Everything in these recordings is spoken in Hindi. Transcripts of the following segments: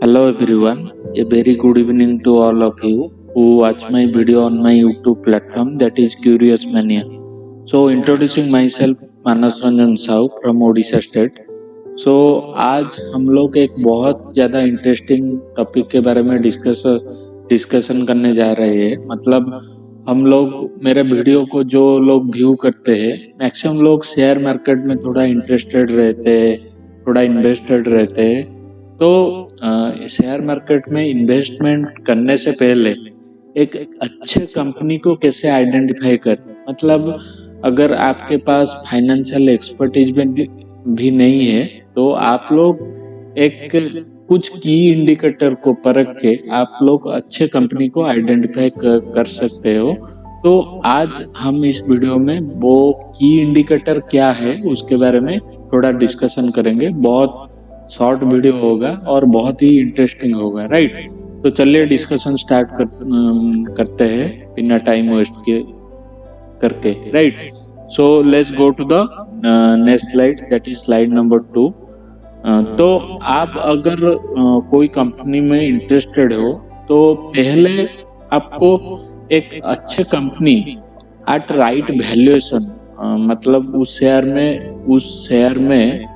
Hello everyone, a very good evening to all of you who watch my video on my YouTube platform that is Curious Mania. So introducing myself Manas Ranjan Sahu from Odisha state. So आज हम लोग एक बहुत ज़्यादा इंटरेस्टिंग टॉपिक के बारे में डिस्कशन करने जा रहे हैं। मतलब हम लोग मेरे वीडियो को जो लोग व्यू करते हैं मैक्सिमम लोग शेयर मार्केट में थोड़ा इंटरेस्टेड रहते हैं, थोड़ा इन्वेस्टेड रहते हैं। तो शेयर मार्केट में इन्वेस्टमेंट करने से पहले एक अच्छे कंपनी को कैसे आइडेंटिफाई करें, मतलब अगर आपके पास फाइनेंशियल एक्सपर्टीज भी नहीं है तो आप लोग एक कुछ की इंडिकेटर को परख के आप लोग अच्छे कंपनी को आइडेंटिफाई कर सकते हो। तो आज हम इस वीडियो में वो की इंडिकेटर क्या है उसके बारे में थोड़ा डिस्कशन करेंगे। बहुत शॉर्ट वीडियो होगा और बहुत ही इंटरेस्टिंग होगा, राइट। तो चलिए डिस्कशन स्टार्ट करते हैं बिना टाइम वेस्ट करके, right. So let's go to the next slide, that is slide number 2। तो आप अगर कोई कंपनी में इंटरेस्टेड हो तो पहले आपको एक अच्छे कंपनी एट राइट वैल्यूएशन, मतलब उस शेयर में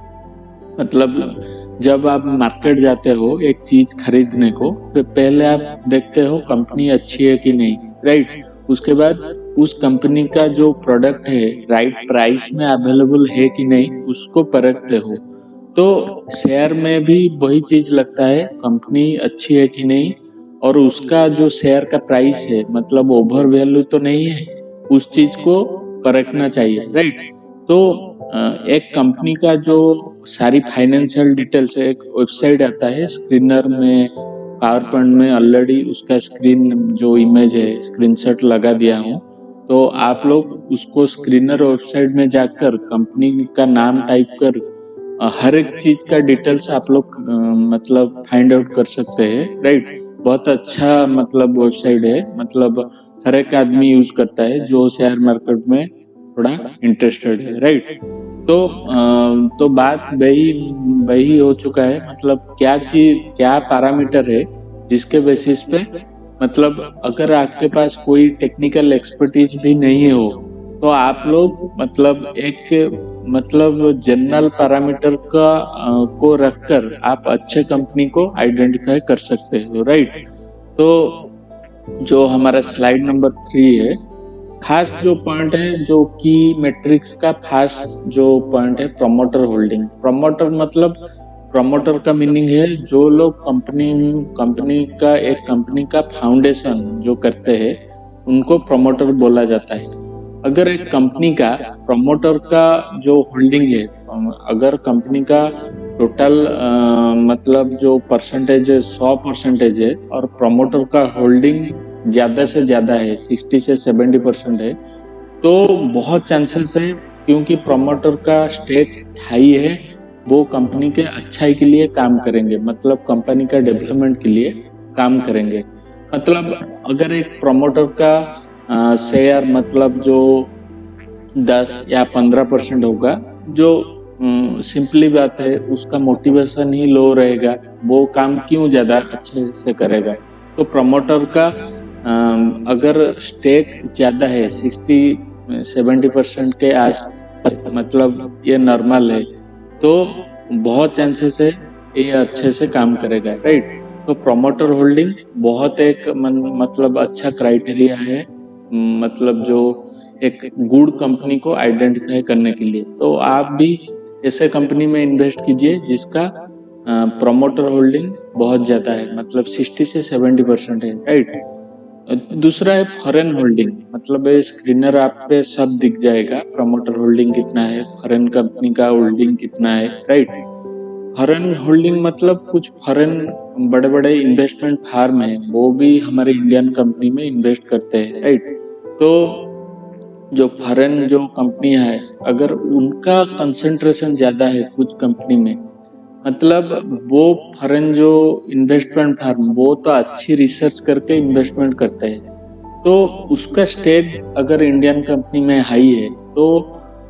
मतलब जब आप मार्केट जाते हो एक चीज खरीदने को तो पहले आप देखते हो कंपनी अच्छी है कि नहीं, राइट। उसके बाद उस कंपनी का जो प्रोडक्ट है राइट प्राइस में अवेलेबल है कि नहीं उसको परखते हो। तो शेयर में भी वही चीज लगता है, कंपनी अच्छी है कि नहीं और उसका जो शेयर का प्राइस है मतलब ओवर वैल्यू तो नहीं है, उस चीज को परखना चाहिए, राइट। तो एक कंपनी का जो सारी फाइनेंशियल डिटेल्स है, एक वेबसाइट आता है स्क्रीनर में, पावर पॉइंट में ऑलरेडी उसका स्क्रीन जो इमेज है स्क्रीनशॉट लगा दिया हूँ। तो आप लोग उसको स्क्रीनर वेबसाइट में जाकर कंपनी का नाम टाइप कर हर एक चीज का डिटेल्स आप लोग मतलब फाइंड आउट कर सकते हैं, राइट। बहुत अच्छा मतलब वेबसाइट है, मतलब हर एक आदमी यूज करता है जो शेयर मार्केट में थोड़ा इंटरेस्टेड है, राइट। तो बात वही वही हो चुका है, मतलब क्या पैरामीटर है जिसके बेसिस पे, मतलब अगर आपके पास कोई टेक्निकल एक्सपर्टीज भी नहीं हो तो आप लोग मतलब जनरल पैरामीटर को रखकर आप अच्छे कंपनी को आइडेंटिफाई कर सकते हो, राइट। तो जो हमारा स्लाइड नंबर 3 है, खास जो पॉइंट है जो की मैट्रिक्स का खास जो पॉइंट है प्रमोटर होल्डिंग। प्रमोटर का मीनिंग है जो लोग कंपनी का फाउंडेशन जो करते हैं उनको प्रमोटर बोला जाता है। अगर एक कंपनी का प्रमोटर का जो होल्डिंग है, अगर कंपनी का टोटल मतलब जो परसेंटेज है 100% है और प्रमोटर का होल्डिंग ज्यादा से ज्यादा है 60 से 70% है तो बहुत चांसेस है, क्योंकि प्रमोटर का स्टेक हाई है, वो कंपनी के अच्छाई के लिए काम करेंगे, मतलब कंपनी का डेवलपमेंट के लिए काम करेंगे। मतलब अगर एक प्रमोटर का शेयर मतलब जो 10 या 15% होगा, जो सिंपली बात है उसका मोटिवेशन ही लो रहेगा, वो काम क्यों ज्यादा अच्छे से करेगा। तो प्रमोटर का अगर स्टेक ज्यादा है 60-70% के आस, मतलब ये नॉर्मल है, तो बहुत चांसेस है ये अच्छे से काम करेगा, राइट। तो प्रमोटर होल्डिंग बहुत एक मतलब अच्छा क्राइटेरिया है, मतलब जो एक गुड कंपनी को आइडेंटिफाई करने के लिए। तो आप भी ऐसे कंपनी में इन्वेस्ट कीजिए जिसका प्रमोटर होल्डिंग बहुत ज्यादा है, मतलब 60 से 70% है, राइट। दूसरा है फॉरेन होल्डिंग, मतलब स्क्रीनर आप पे सब दिख जाएगा, प्रमोटर होल्डिंग कितना है, फॉरेन कंपनी का होल्डिंग कितना है, राइट। फॉरेन होल्डिंग मतलब कुछ फॉरेन बड़े बड़े इन्वेस्टमेंट फार्म है वो भी हमारे इंडियन कंपनी में इन्वेस्ट करते हैं, राइट। तो जो फॉरेन जो कंपनियां है अगर उनका कंसंट्रेशन ज्यादा है कुछ कंपनी में, मतलब वो फॉरेन जो इन्वेस्टमेंट फर्म वो तो अच्छी रिसर्च करके इन्वेस्टमेंट करते हैं, तो उसका स्टेक अगर इंडियन कंपनी में हाई है तो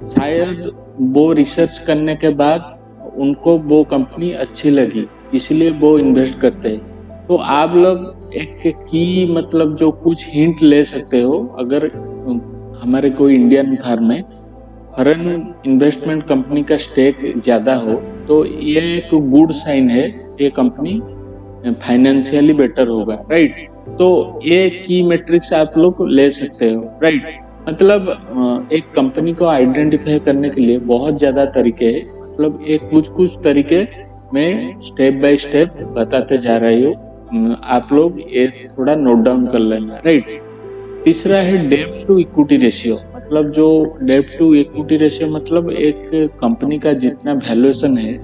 शायद वो रिसर्च करने के बाद उनको वो कंपनी अच्छी लगी, इसलिए वो इन्वेस्ट करते हैं। तो आप लोग एक की मतलब जो कुछ हिंट ले सकते हो, अगर हमारे कोई इंडियन फर्म में फॉरेन इन्वेस्टमेंट कंपनी का स्टेक ज्यादा हो, तो ये एक गुड साइन है, ये कंपनी फाइनेंशियली बेटर होगा, राइट। तो ये की मैट्रिक्स आप लोग ले सकते हो, राइट। मतलब एक कंपनी को आइडेंटिफाई करने के लिए बहुत ज्यादा तरीके हैं, मतलब एक कुछ कुछ तरीके मैं स्टेप बाय स्टेप बताते जा रही हूँ, आप लोग ये थोड़ा नोट डाउन कर लेना, राइट। तीसरा है डेब्ट टू इक्विटी रेशियो। मतलब जो डेब्ट टू इक्विटी रेशियो मतलब एक कंपनी का जितना वैल्यूएशन है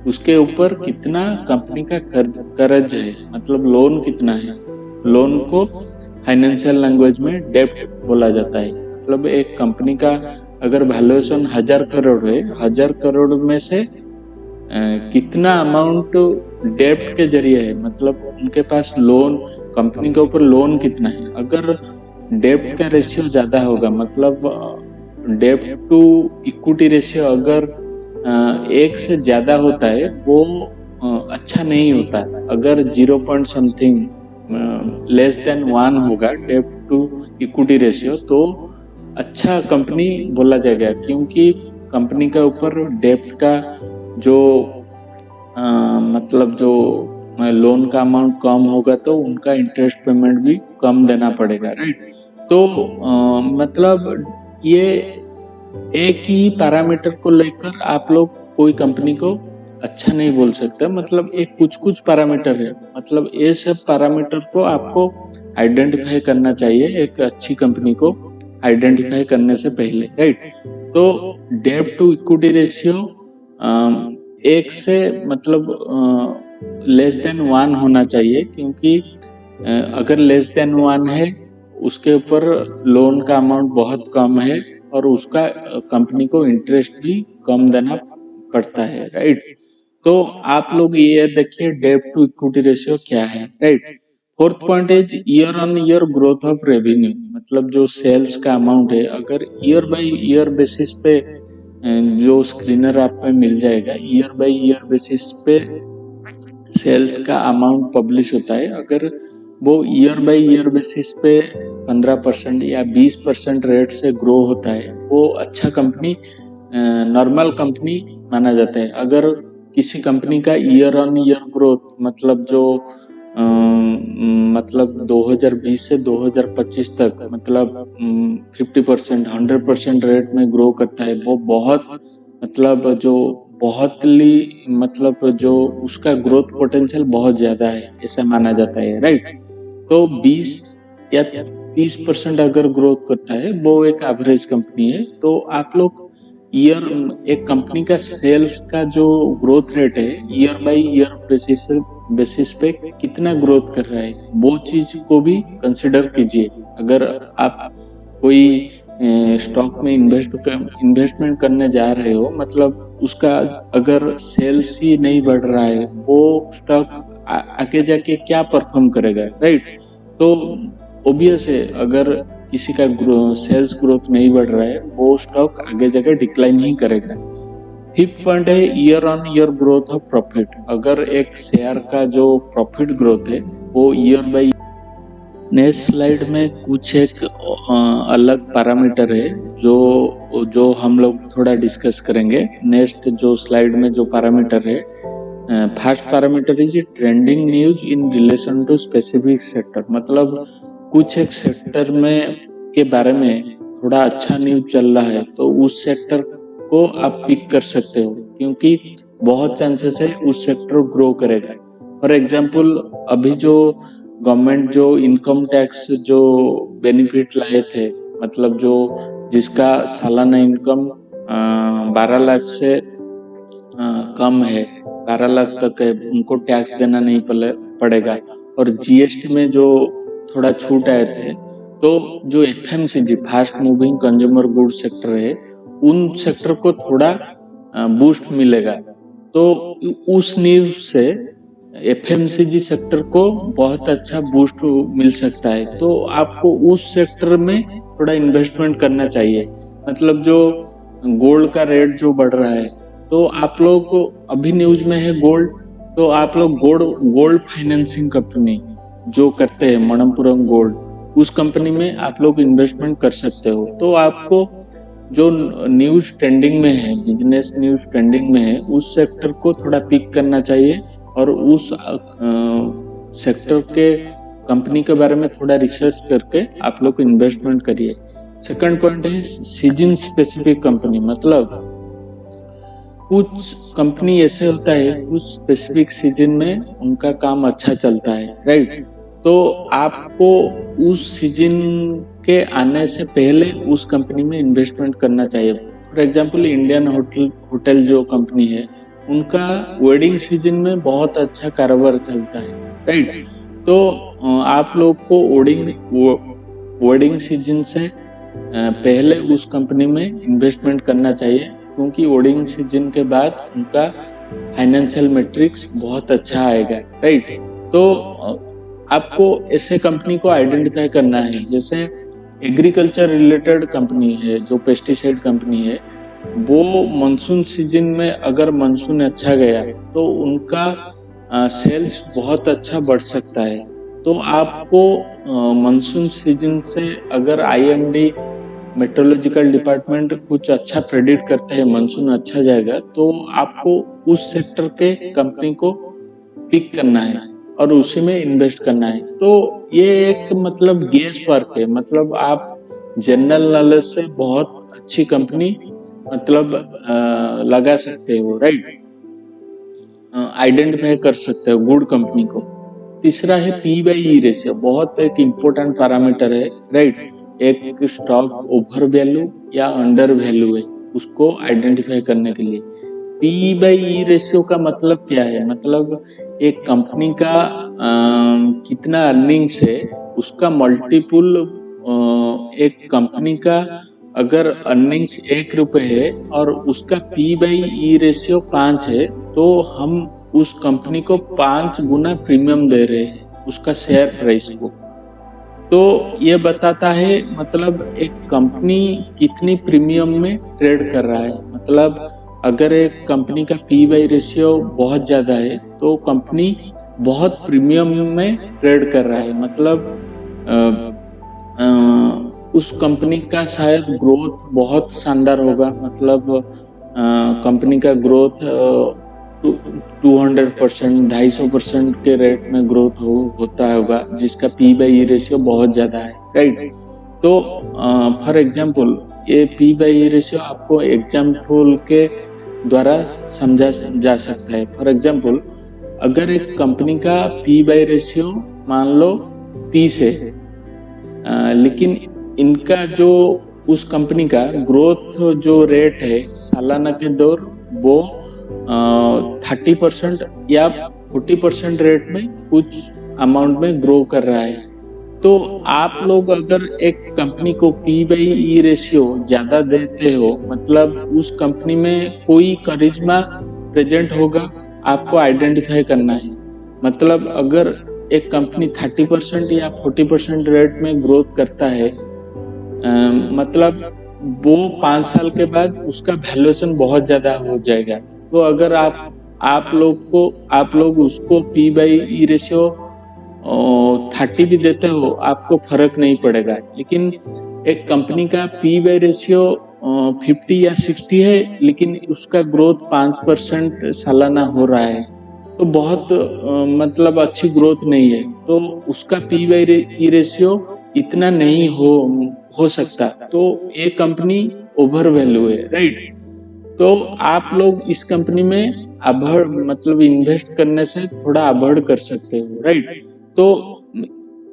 उसके ऊपर कितना कंपनी का कर्ज है, मतलब लोन कितना है। लोन को फाइनेंशियल लैंग्वेज में डेब्ट बोला जाता है। मतलब एक कंपनी का अगर वैल्यूएशन 1000 करोड़ है, 1000 करोड़ में से कितना अमाउंट डेब्ट के जरिए है, मतलब उनके पास लोन, कंपनी के ऊपर लोन कितना है। अगर डेब्ट का रेशियो ज्यादा होगा, मतलब डेब्ट टू इक्विटी रेशियो अगर 1 से ज्यादा होता है वो अच्छा नहीं होता। अगर 0 पॉइंट समथिंग लेस देन 1 होगा डेब्ट टू इक्विटी रेशियो, तो अच्छा कंपनी बोला जाएगा, क्योंकि कंपनी के ऊपर डेब्ट का जो मतलब जो लोन का अमाउंट कम होगा तो उनका इंटरेस्ट पेमेंट भी कम देना पड़ेगा, राइट। तो मतलब ये एक ही पैरामीटर को लेकर आप लोग कोई कंपनी को अच्छा नहीं बोल सकते। मतलब एक कुछ कुछ पैरामीटर है, मतलब ये सब पैरामीटर को आपको आइडेंटिफाई करना चाहिए एक अच्छी कंपनी को आइडेंटिफाई करने से पहले, राइट। तो डेब्ट टू इक्विटी रेशियो 1 से मतलब लेस देन 1 होना चाहिए, क्योंकि अगर लेस देन 1 है उसके ऊपर लोन का अमाउंट बहुत कम है और उसका कंपनी को इंटरेस्ट भी कम देना पड़ता है, राइट। तो आप लोग ये देखिए डेब्ट टू इक्विटी रेशियो क्या है, right. Fourth point is year on year growth of revenue. मतलब जो सेल्स का अमाउंट है, अगर ईयर बाय ईयर बेसिस पे जो स्क्रीनर आप पे मिल जाएगा, ईयर बाय ईयर बेसिस पे सेल्स का अमाउंट पब्लिश होता है। अगर वो ईयर बाय ईयर बेसिस पे 15% या 20% रेट से ग्रो होता है, वो अच्छा कंपनी, नॉर्मल कंपनी माना जाता है। अगर किसी कंपनी का ईयर ऑन ईयर ग्रोथ मतलब जो मतलब 2020 से 2025 तक मतलब 50% 100% रेट में ग्रो करता है, वो बहुत मतलब जो बहुत ही मतलब जो उसका ग्रोथ पोटेंशियल बहुत ज्यादा है ऐसा माना जाता है, राइट। तो 20 या 30% अगर ग्रोथ करता है वो एक एवरेज कंपनी है। तो आप लोग ईयर एक कंपनी का सेल्स का जो ग्रोथ रेट है ईयर बाय ईयर बेसिस पे कितना ग्रोथ कर रहा है वो चीज को भी कंसिडर कीजिए। अगर आप कोई स्टॉक में इन्वेस्टमेंट करने जा रहे हो, मतलब उसका अगर सेल्स ही नहीं बढ़ रहा है, वो स्टॉक आगे जाके क्या परफॉर्म करेगा, राइट। तो ऑब्वियस है, अगर किसी का सेल्स ग्रोथ नहीं बढ़ रहा है वो स्टॉक आगे जाके डिक्लाइन ही करेगा। फिफ्थ पॉइंट है year on year growth of profit. अगर एक शेयर का जो प्रॉफिट ग्रोथ है वो ईयर बाय, नेक्स्ट स्लाइड में कुछ एक अलग पैरामीटर है जो जो हम लोग थोड़ा डिस्कस करेंगे। नेक्स्ट जो स्लाइड में जो पैरामीटर है, first parameter is trending news in relation to specific sector. मतलब कुछ एक सेक्टर में के बारे में थोड़ा अच्छा न्यूज चल रहा है तो उस सेक्टर को आप पिक कर सकते हो, क्योंकि बहुत चांसेस है उस सेक्टर ग्रो करेगा। फॉर एग्जाम्पल अभी जो गवर्नमेंट जो इनकम टैक्स जो बेनिफिट लाए थे, मतलब जो जिसका सालाना इनकम 12 लाख से कम है, 12 लाख तक है, उनको टैक्स देना नहीं पड़ेगा। और जीएसटी में जो थोड़ा छूट आए थे, तो जो FMCG fast moving consumer good sector है उन सेक्टर को थोड़ा बूस्ट मिलेगा। तो उस न्यूज से एफएमसीजी सेक्टर को बहुत अच्छा बूस्ट मिल सकता है। तो आपको उस सेक्टर में थोड़ा इन्वेस्टमेंट करना चाहिए। मतलब जो गोल्ड का रेट जो बढ़ रहा है, तो आप लोग को अभी न्यूज में है गोल्ड, तो आप लोग गोल्ड फाइनेंसिंग कंपनी जो करते हैं मनप्पुरम गोल्ड, उस कंपनी में आप लोग इन्वेस्टमेंट कर सकते हो। तो आपको जो न्यूज ट्रेंडिंग में है, बिजनेस न्यूज ट्रेंडिंग में है, उस सेक्टर को थोड़ा पिक करना चाहिए और उस सेक्टर के कंपनी के बारे में थोड़ा रिसर्च करके आप लोग इन्वेस्टमेंट करिए। सेकंड पॉइंट है सीजन स्पेसिफिक कंपनी, मतलब कुछ कंपनी ऐसे होता है कुछ स्पेसिफिक सीजन में उनका काम अच्छा चलता है, राइट। तो आपको उस सीजन के आने से पहले उस कंपनी में इन्वेस्टमेंट करना चाहिए। फॉर एग्जांपल इंडियन होटल जो कंपनी है, उनका वेडिंग सीजन में बहुत अच्छा कारोबार चलता है, राइट। तो आप लोग को वेडिंग सीजन से पहले उस कंपनी में इन्वेस्टमेंट करना चाहिए, क्योंकि वेडिंग सीजन के बाद उनका फाइनेंशियल मैट्रिक्स बहुत अच्छा आएगा, राइट। तो आपको ऐसे कंपनी को आइडेंटिफाई करना है। जैसे एग्रीकल्चर रिलेटेड कंपनी है, जो पेस्टिसाइड कंपनी है, वो मानसून सीजन में अगर मानसून अच्छा गया तो उनका सेल्स बहुत अच्छा बढ़ सकता है। तो आपको मानसून सीजन से अगर आईएमडी मेट्रोलॉजिकल डिपार्टमेंट कुछ अच्छा प्रेडिक्ट करते हैं मानसून अच्छा जाएगा, तो आपको उस सेक्टर के कंपनी को पिक करना है और उसी में इन्वेस्ट करना है। तो ये एक मतलब गेस वर्क है, मतलब आप जनरल नॉलेज से बहुत अच्छी कंपनी मतलब लगा सकते हो, राइट। आइडेंटिफाई कर सकते हो गुड कंपनी को। तीसरा है P/E रेशियो, बहुत एक इम्पोर्टेंट पैरामीटर है, राइट। एक स्टॉक ओवर वैल्यू या अंडर वैल्यू है, उसको आइडेंटिफाई करने के लिए P/E रेशियो का मतलब क्या है, मतलब एक कंपनी का कितना अर्निंग्स है उसका मल्टीपुल। एक कंपनी का अगर अर्निंग्स 1 रुपए है और उसका P/E रेशियो 5 है, तो हम उस कंपनी को 5 गुना प्रीमियम दे रहे हैं उसका शेयर प्राइस को। तो ये बताता है मतलब एक कंपनी कितनी प्रीमियम में ट्रेड कर रहा है। मतलब अगर एक कंपनी का P/E रेशियो बहुत ज्यादा है तो कंपनी बहुत प्रीमियम में ट्रेड कर रहा है, मतलब उस कंपनी का शायद ग्रोथ बहुत शानदार होगा। मतलब कंपनी का ग्रोथ 200%, 250% के रेट में ग्रोथ होता होगा, जिसका P/E रेशियो बहुत ज्यादा है, राइट। तो फॉर एग्जाम्पल ये P/E रेशियो आपको एग्जाम्पल के द्वारा समझा जा सकता है। फॉर एग्जाम्पल अगर एक कंपनी का P/E रेशियो मान लो 30 है, लेकिन इनका जो उस कंपनी का ग्रोथ जो रेट है सालाना के दौर वो 30% या 40% रेट में कुछ अमाउंट में ग्रो कर रहा है। तो आप लोग अगर एक कंपनी को P/E रेशियो ज्यादा देते हो, मतलब उस कंपनी में कोई करिश्मा प्रेजेंट होगा, आपको आइडेंटिफाई करना है। मतलब अगर एक कंपनी 30% या 40% रेट में ग्रोथ करता है, मतलब वो 5 साल के बाद उसका वैल्यूएशन बहुत ज्यादा हो जाएगा। तो अगर आप लोग उसको P/E रेशियो 30 भी देते हो, आपको फर्क नहीं पड़ेगा। लेकिन एक कंपनी का P/E रेशियो 50 या 60 है, लेकिन उसका ग्रोथ 5% सालाना हो रहा है, तो बहुत मतलब अच्छी ग्रोथ नहीं है, तो उसका P/E रेशियो इतना नहीं हो सकता। तो ये कंपनी ओवर वैल्यू है, राइट। तो आप लोग इस कंपनी में मतलब इन्वेस्ट करने से थोड़ा अवॉइड कर सकते हो, राइट। तो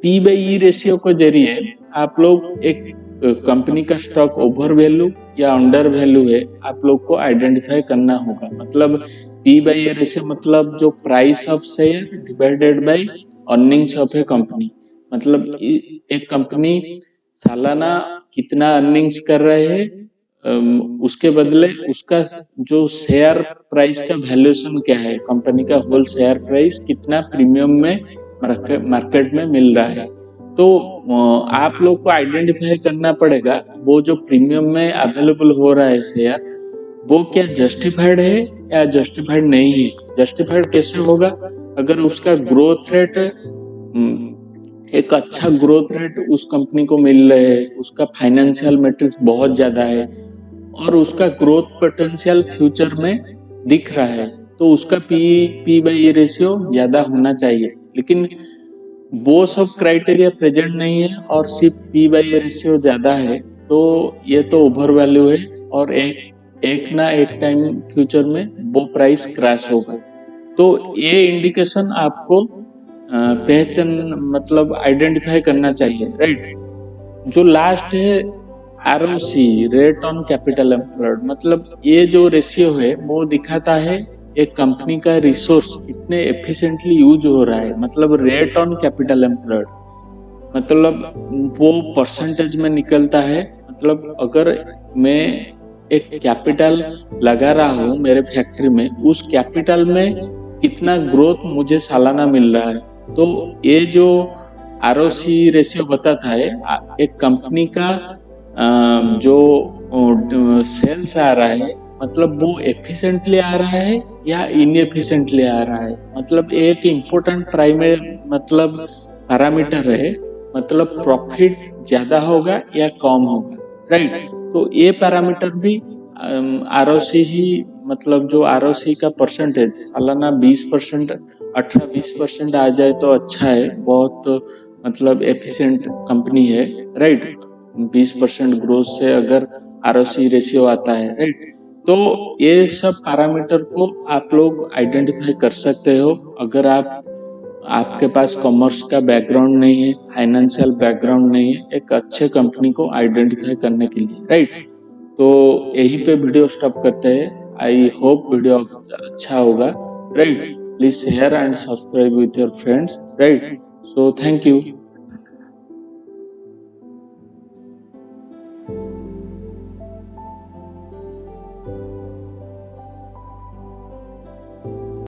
P/E रेशियो के जरिए आप लोग एक कंपनी का स्टॉक ओवर वैल्यू या अंडर वैल्यू है, आप लोग को आइडेंटिफाई करना होगा। मतलब P/E रेशियो मतलब जो price of share divided by earnings of A company, मतलब एक कंपनी सालाना कितना अर्निंग्स कर रहे हैं, उसके बदले उसका जो शेयर प्राइस का वैल्यूएशन क्या है, कंपनी का होल शेयर प्राइस कितना प्रीमियम में मार्केट में मिल रहा है। तो आप लोग को आइडेंटिफाई करना पड़ेगा वो जो प्रीमियम में अवेलेबल हो रहा है शेयर, वो क्या जस्टिफाइड है या जस्टिफाइड नहीं है। जस्टिफाइड कैसे होगा? अगर उसका ग्रोथ रेट एक अच्छा ग्रोथ रेट उस कंपनी को मिल रहा है, उसका फाइनेंशियल मैट्रिक्स बहुत ज्यादा है और उसका ग्रोथ पोटेंशियल फ्यूचर में दिख रहा है, तो उसका पी बाई ए रेशियो ज्यादा होना चाहिए। लेकिन वो सब क्राइटेरिया प्रेजेंट नहीं है और सिर्फ पी बाई ए रेशियो ज्यादा है, तो ये तो ओवर वैल्यू है और एक ना एक टाइम फ्यूचर में वो प्राइस क्रैश होगा। तो ये इंडिकेशन आपको पहचान मतलब आइडेंटिफाई करना चाहिए, राइट। जो लास्ट है ROC, rate on capital employed, मतलब ये जो रेशियो है वो दिखाता है एक कंपनी का रिसोर्स कितने एफिशिएंटली यूज हो रहा है। मतलब रेट ऑन कैपिटल एम्प्लॉयड मतलब वो परसेंटेज में निकलता है। मतलब अगर मैं एक कैपिटल लगा रहा हूँ मेरे फैक्ट्री में, उस कैपिटल में कितना ग्रोथ मुझे सालाना मिल रहा है, तो ये जो आरओसी रेशियो बताता है एक कंपनी का जो सेल्स आ रहा है, मतलब वो एफिशिएंटली आ रहा है या इनएफिशिएंटली आ रहा है। मतलब एक इम्पोर्टेंट प्राइमरी मतलब पैरामीटर है, मतलब प्रॉफिट ज्यादा होगा या कम होगा, राइट। तो ये पैरामीटर भी आरओसी ही, मतलब जो आरओसी का परसेंटेज सालाना 20%, 18-20% आ जाए तो अच्छा है, बहुत मतलब एफिशिएंट कंपनी है, राइट। 20% ग्रोथ से अगर आरओसी रेशियो आता है, राइट। तो ये सब पैरामीटर को आप लोग आइडेंटिफाई कर सकते हो अगर आपके पास कॉमर्स का बैकग्राउंड नहीं है, फाइनेंशियल बैकग्राउंड नहीं है, एक अच्छे कंपनी को आइडेंटिफाई करने के लिए, राइट। तो यहीं पे वीडियो स्टॉप करते हैं। आई होप वीडियो अच्छा होगा, right. Please share and subscribe with your friends, right. So thank you.